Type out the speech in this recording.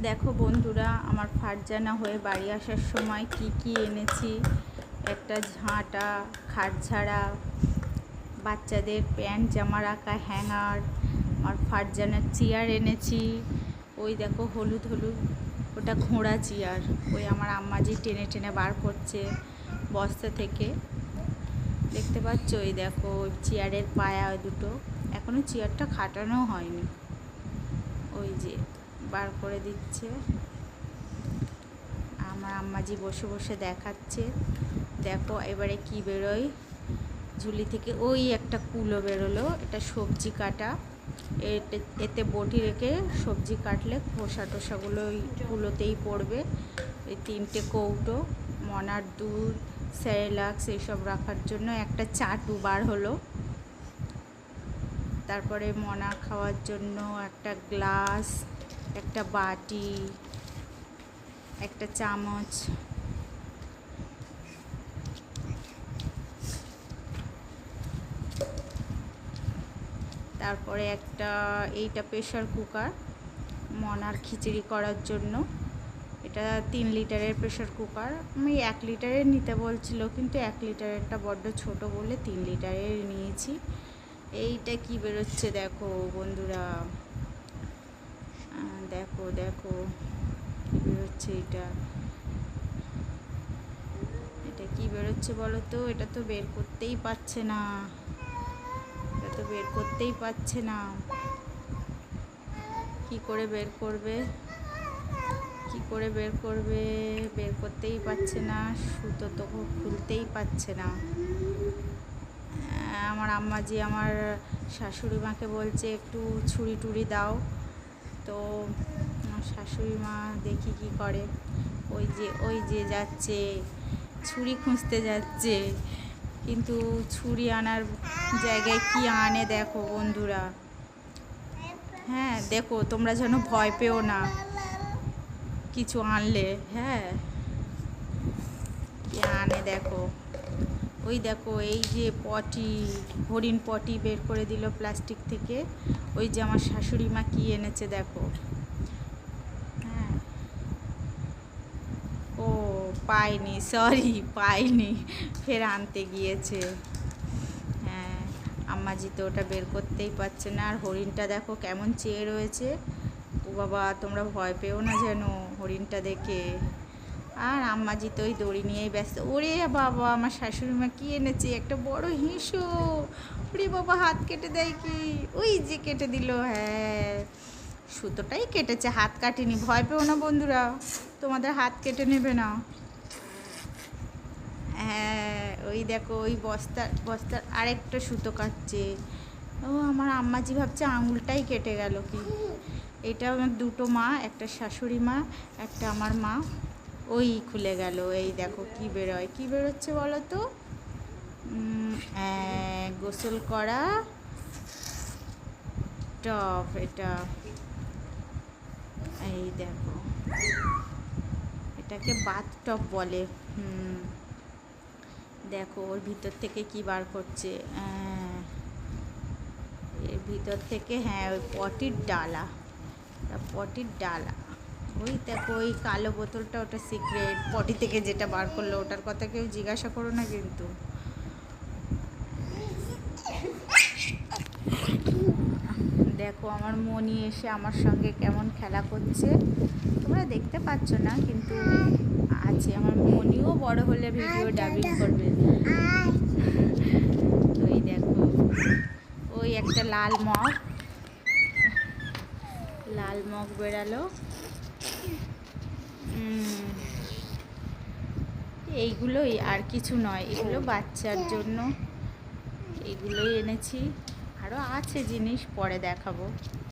দেখো বন্ধুরা, আমার ফারজানা হয়ে বাড়ি আসার সময় কি কি এনেছি। একটা ঝাঁটা, খাটঝাড়া, বাচ্চাদের প্যান্ট জামা রাখা হ্যাঙ্গার, আমার ফারজানার চেয়ার এনেছি। ওই দেখো হলুদ হলুদ, ওটা ঘোড়া চেয়ার। ওই আমার আম্মাজি টেনে টেনে বার করছে বস্তা থেকে, দেখতে পাচ্ছ? ওই দেখো চেয়ারের পায়া দুটো, এখনও চেয়ারটা খাটানো হয়নি, ওই যে বার করে দিচ্ছে। আমার আম্মাজি বসে বসে দেখাচ্ছে। দেখো এবারে কি বেরোয় ঝুলি থেকে। ওই একটা কুলো বেরোলো, এটা সবজি কাটা। এতে বটি রেখে সবজি কাটলে খোসা টোসাগুলো ওই কুলোতেই পড়বে। এই 3টে কৌটো, মনার দুধ, সেরেলাক্স এইসব রাখার জন্য। একটা চাটু বার হলো। তারপরে মনা খাওয়ার জন্য একটা গ্লাস, একটা বাটি, একটা চামচ, তারপরে এইটা প্রেশার কুকার মনার খিচুড়ি করার জন্য। এটা 3 লিটারের প্রেশার কুকার। আমি 1 লিটারের নিতে বলছিল, কিন্তু 1 লিটারেরটা বড্ড ছোট বলে 3 লিটারের নিয়েছি। এইটা কি বেরোচ্ছে দেখো বন্ধুরা, দেখো দেখো কি বেরোচ্ছে। এটা কি বেরোচ্ছে বলো তো? এটা তো বের করতেই পারছে না, কি করে বের করবে, বের করতেই পারছে না। সুতো তো খুলতেই পারছে না। আমার আম্মাজি আমার শাশুড়ি মাকে বলছে একটু ছুরি টুরি দাও, তো আমার শাশুড়ি মা দেখি কি করে। ওই যে যাচ্ছে, ছুরি খুঁজতে যাচ্ছে, কিন্তু ছুরি আনার জায়গায় কি আনে দেখো বন্ধুরা। হ্যাঁ দেখো, তোমরা যেন ভয় পেও না কিছু আনলে। হ্যাঁ কি আনে দেখো। ওই দেখো, এই যে পটি, হরিণ পটি বের করে দিল প্লাস্টিক থেকে। ওই যে আমার শাশুড়ি মা কি এনেছে দেখো। হ্যাঁ, ও পাইনি, ফের আনতে গিয়েছে। হ্যাঁ, আম্মাজি তো ওটা বের করতেই পারছে না। আর হরিণটা দেখো কেমন চেয়ে রয়েছে। ও বাবা, তোমরা ভয় পেও না যেন হরিণটা দেখে। আর আম্মাজি তো ওই দড়ি নিয়েই ব্যস্ত। ওরে বাবা, আমার শাশুড়ি মা কি এনেছে, একটা বড় হিংসু। ওরে বাবা, হাত কেটে দেয় কি? ওই যে কেটে দিল। হ্যাঁ, সুতোটাই কেটেছে, হাত কাটেনি। ভয় পেও না বন্ধুরা, তোমাদের হাত কেটে নেবে না। হ্যাঁ, ওই দেখো ওই বস্তার আরেকটা সুতো কাটছে। ও আমার আম্মাজি ভাবছে আঙুলটাই কেটে গেল কি। এটা আমার 2টো মা, একটা শাশুড়ি মা, একটা আমার মা। ওই খুলে গেল। এই দেখো কি বেরোচ্ছে বলো তো। গোসল করা টব এটা। এই দেখো, এটাকে বাথ টব বলে। দেখো ওর ভিতর থেকে কি বার করছে। এর ভিতর থেকে, হ্যাঁ, ওই পটির ডালা। ওই দেখো ওই কালো বোতলটা, ওটা সিক্রেট। পটি থেকে যেটা বার করলো ওটার কথা কেউ জিজ্ঞাসা করো না কিন্তু। দেখো আমার মনি এসে আমার সঙ্গে কেমন খেলা করছে, তোমরা দেখতে পাচ্ছ না কিন্তু আছে। আমার মনিও বড় হলে ভিডিও ডাবিং করবে। ওই দেখো, ওই একটা লাল মগ বেরালো। এইগুলোই, আর কিছু নয়। এগুলো বাচ্চার জন্য, এইগুলোই এনেছি। আরও আছে জিনিস, পরে দেখাবো।